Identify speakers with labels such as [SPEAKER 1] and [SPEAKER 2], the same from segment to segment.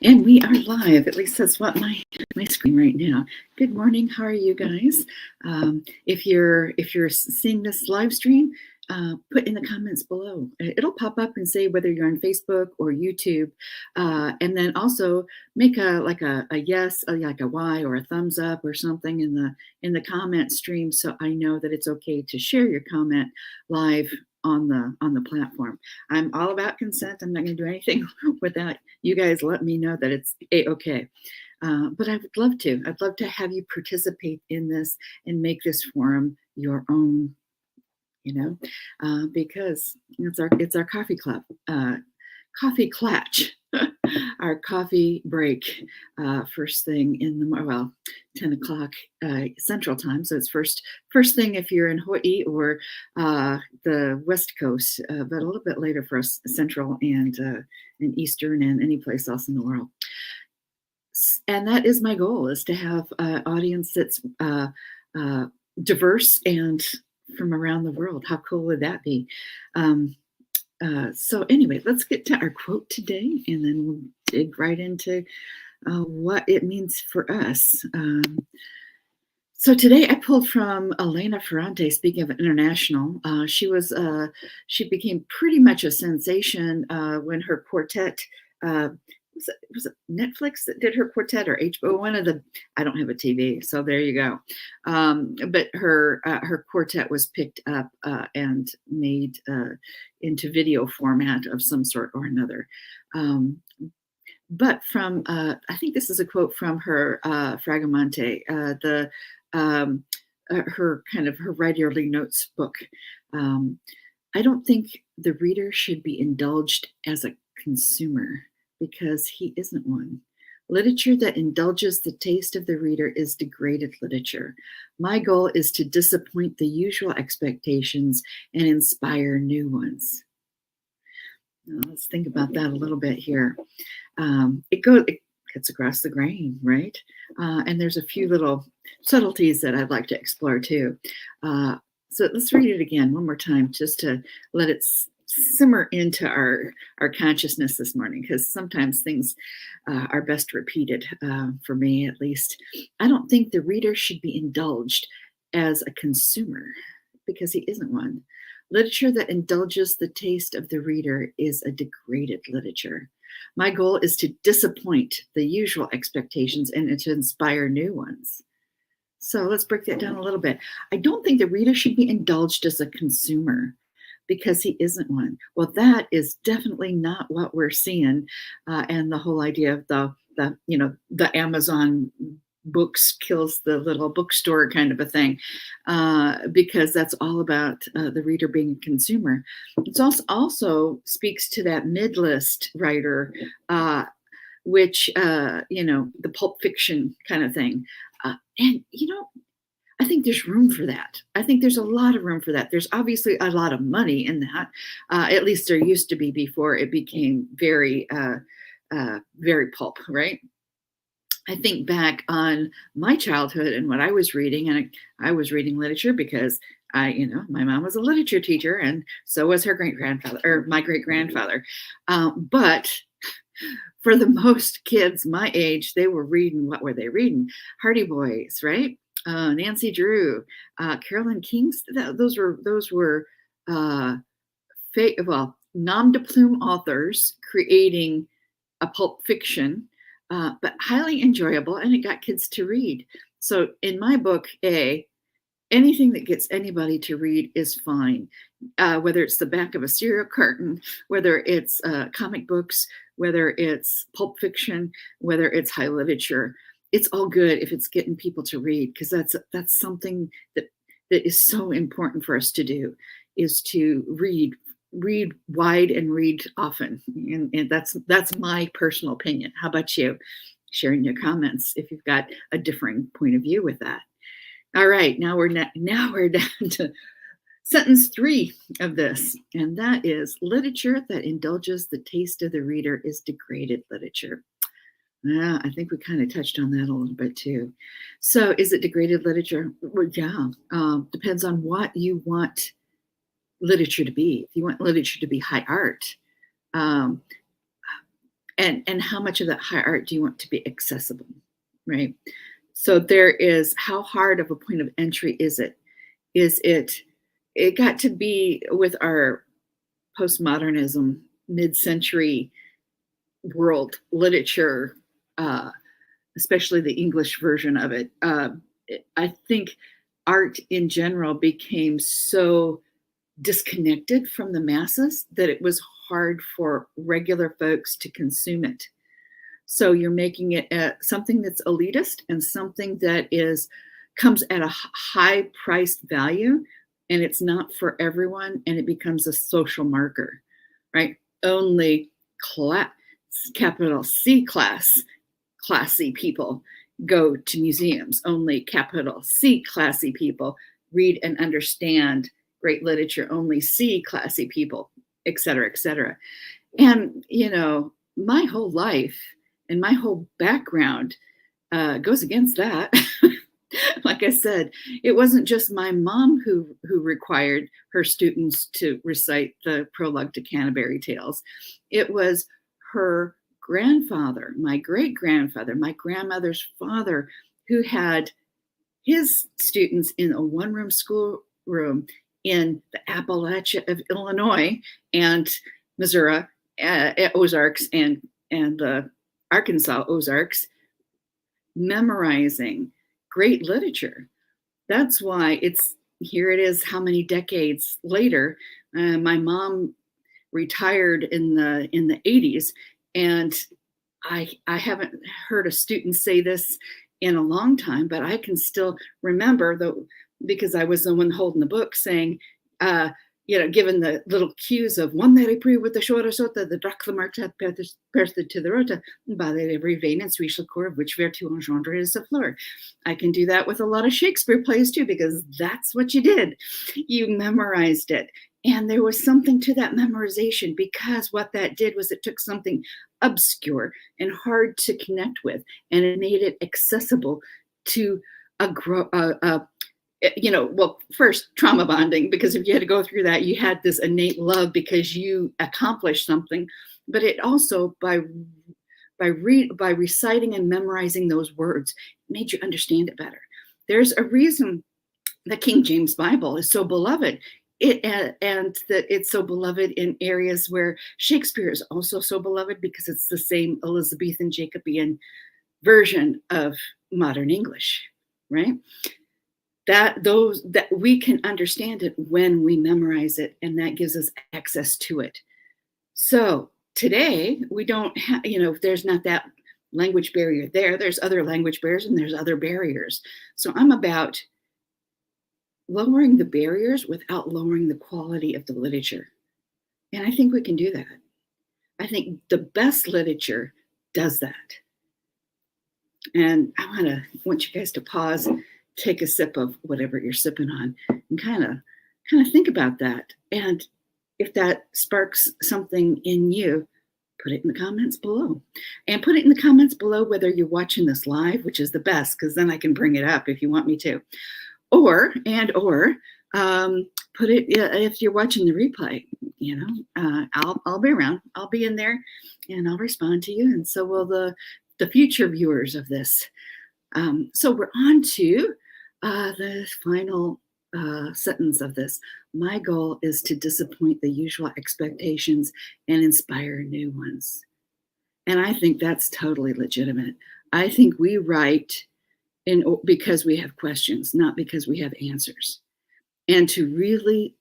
[SPEAKER 1] And we are live. At least that's what my screen right now. Good morning. How are you guys? If you're seeing this live stream, put in the comments below. It'll pop up and say whether you're on Facebook or YouTube, and then also make a yes, like a Y or a thumbs up or something in the comment stream, so I know that it's okay to share your comment live on the platform. I'm all about consent. I'm not going to do anything without you guys let me know that it's okay. But I would love to. I'd love to have you participate in this and make this forum your own. Because it's our coffee club, coffee clatch, our coffee break, first thing in the 10 o'clock Central Time. So it's first thing if you're in Hawaii or the West Coast, but a little bit later for us Central and Eastern and any place else in the world. And that is my goal, is to have an audience that's diverse and from around the world. How cool would that be? So anyway, let's get to our quote today, and then we'll dig right into what it means for us. So today I pulled from Elena Ferrante, speaking of international. She became pretty much a sensation when her quartet, was it Netflix that did her quartet or HBO? One of the, I don't have a TV, so there you go. But her quartet was picked up and made into video format of some sort or another. But from, I think this is a quote from her Fragamente, her writerly notes book. I don't think the reader should be indulged as a consumer, because he isn't one. Literature that indulges the taste of the reader is degraded literature. My goal is to disappoint the usual expectations and inspire new ones. Now, let's think about that a little bit here. It cuts across the grain, right? And there's a few little subtleties that I'd like to explore too. So let's read it again one more time, just to let it simmer into our consciousness this morning, because sometimes things are best repeated, for me at least. I don't think the reader should be indulged as a consumer, because he isn't one. Literature that indulges the taste of the reader is a degraded literature. My goal is to disappoint the usual expectations and to inspire new ones. So let's break that down a little bit. I don't think the reader should be indulged as a consumer, because he isn't one. Well, that is definitely not what we're seeing, and the whole idea of the Amazon books kills the little bookstore kind of a thing, because that's all about the reader being a consumer. It also speaks to that mid-list writer, which the pulp fiction kind of thing, and I think there's room for that. I think there's a lot of room for that. There's obviously a lot of money in that. At least there used to be before it became very, very pulp, right? I think back on my childhood and what I was reading, and I was reading literature because my mom was a literature teacher, and so was her great-grandfather, or my great-grandfather. But for the most kids my age, they were reading, what were they reading? Hardy Boys, right? Nancy Drew, Carolyn King. Those were nom de plume authors creating a pulp fiction, but highly enjoyable, and it got kids to read. So in my book, anything that gets anybody to read is fine, whether it's the back of a cereal carton, whether it's comic books, whether it's pulp fiction, whether it's high literature. It's all good if it's getting people to read, because that's something that is so important for us to do, is to read wide and read often. And that's my personal opinion. How about you? Share in your comments if you've got a differing point of view with that. All right, now we're down to sentence 3 of this, and that is, literature that indulges the taste of the reader is degraded literature. Yeah, I think we kind of touched on that a little bit too. So is it degraded literature? Well, yeah, depends on what you want literature to be. If you want literature to be high art, and how much of that high art do you want to be accessible, right? So there is, how hard of a point of entry is it? It got to be with our postmodernism, mid-century world literature, especially the English version of it. I think art in general became so disconnected from the masses that it was hard for regular folks to consume it. So you're making it something that's elitist and something that comes at a high priced value, and it's not for everyone, and it becomes a social marker, right? Only capital C classy people go to museums. Only capital C classy people read and understand great literature. Only C classy people, et cetera, et cetera. And, my whole life and my whole background goes against that. Like I said, it wasn't just my mom who required her students to recite the prologue to Canterbury Tales. It was her grandfather, my great grandfather, my grandmother's father, who had his students in a one-room schoolroom in the Appalachia of Illinois and Missouri, Ozarks, and the Arkansas Ozarks, memorizing great literature. That's why here it is, how many decades later. My mom retired in the 80s, and I haven't heard a student say this in a long time, but I can still remember, though, because I was the one holding the book, saying, given the little cues of one that I pre with the shora sota, the drak the marchat perthed to the rota, by the every vein and sweet core of which vertu engendre is the floor. I can do that with a lot of Shakespeare plays too, because that's what you did. You memorized it. And there was something to that memorization, because what that did was it took something obscure and hard to connect with, and it made it accessible to first trauma bonding, because if you had to go through that, you had this innate love because you accomplished something. But it also, by reciting and memorizing those words, made you understand it better. There's a reason the King James Bible is so beloved. And that it's so beloved in areas where Shakespeare is also so beloved, because it's the same Elizabethan Jacobean version of modern English, right? That we can understand it when we memorize it, and that gives us access to it. So today we don't have, there's not that language barrier there. There's other language barriers and there's other barriers. So I'm about lowering the barriers without lowering the quality of the literature. And I think we can do that. I think the best literature does that. And I want you guys to pause, take a sip of whatever you're sipping on, and kind of think about that. And if that sparks something in you, put it in the comments below. And put it in the comments below whether you're watching this live, which is the best, because then I can bring it up if you want me to. Or put it, if you're watching the replay, I'll be around. I'll be in there, and I'll respond to you, and so will the future viewers of this. So we're on to the final sentence of this. My goal is to disappoint the usual expectations and inspire new ones. And I think that's totally legitimate. I think we write because we have questions, not because we have answers. And to really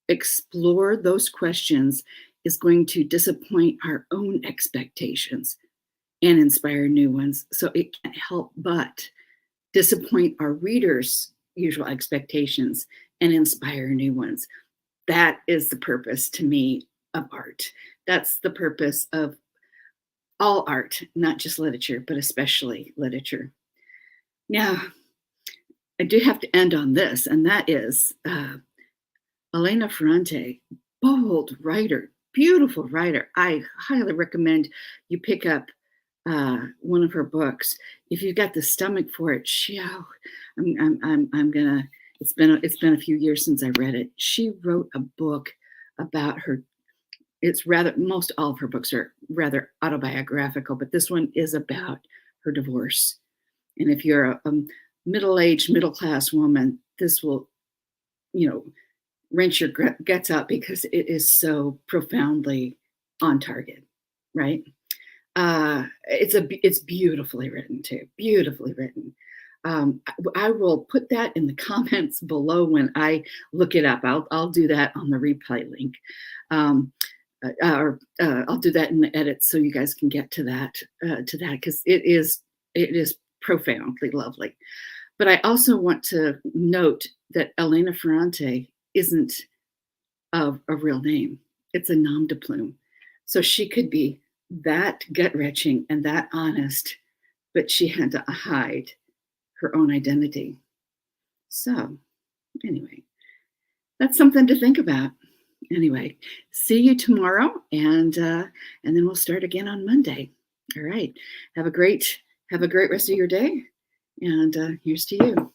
[SPEAKER 1] explore those questions is going to disappoint our own expectations and inspire new ones. So it can't help but disappoint our readers' usual expectations and inspire new ones. That is the purpose, to me, of art. That's the purpose of all art, not just literature, but especially literature. Now, I do have to end on this, and that is Elena Ferrante, bold writer, beautiful writer. I highly recommend you pick up one of her books if you've got the stomach for it. I'm gonna. It's been a few years since I read it. She wrote a book about her It's rather, most all of her books are rather autobiographical, but this one is about her divorce. And if you're a middle-aged, middle-class woman, this will, you know, wrench your guts out because it is so profoundly on target, right? It's beautifully written too, beautifully written. I will put that in the comments below when I look it up. I'll do that on the replay link, or I'll do that in the edits so you guys can get to that because it is profoundly lovely. But I also want to note that Elena Ferrante isn't a real name. It's a nom de plume. So she could be that gut-wrenching and that honest, but she had to hide her own identity. So anyway, that's something to think about. Anyway, see you tomorrow, and then we'll start again on Monday. All right. Have a great rest of your day, and here's to you.